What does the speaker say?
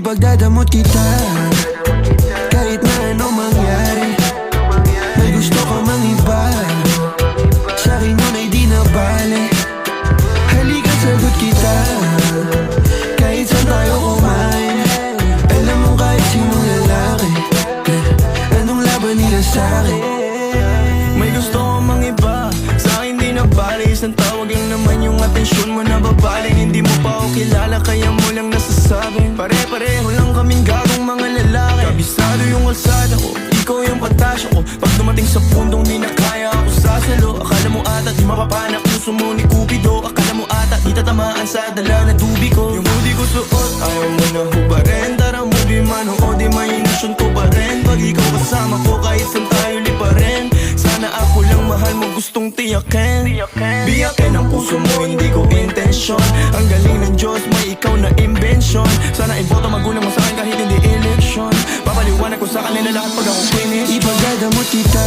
Ipagdadamot kita kahit na anong mangyari. May gusto ka mang iba, sa'kin nun ay di na bale. Halika sagot kita kahit saan tayo kumain. Alam mo kahit sinong lalaki, anong laban nila sa'kin. May gusto ka mang iba, sa'kin di na bale. Isang tawag lang naman yung atensyon mo na babaling. Hindi mo pa ako kilala kaya mo lang nasasabing pare-pareho lang kaming gagong mga lalaki. Kabisado yung kalsada ko, ikaw yung patasya ko. Pag dumating sa pundong di na kaya ako sasalo. Akala mo ata di mapapanak puso mo ni Cupido. Akala mo ata di tatamaan sa dala na tubi ko. Yung hoodie ko suot, ayaw mo na hubarin. Tara movie man o di mahinasyon ko pa rin. Pag ikaw kasama ko kahit saan tayo liparin. Sana ako lang mahal mo gustong tiyakin. Biyakin ang puso mo hindi ko intensyon. Ang galing ng Diyos may ikaw na invention. Sana iboto magulang mo sa'kin kahit hindi eleksyon. Papaliwanag ko sa kanila lahat pag ako finish. Ipagdadamot kita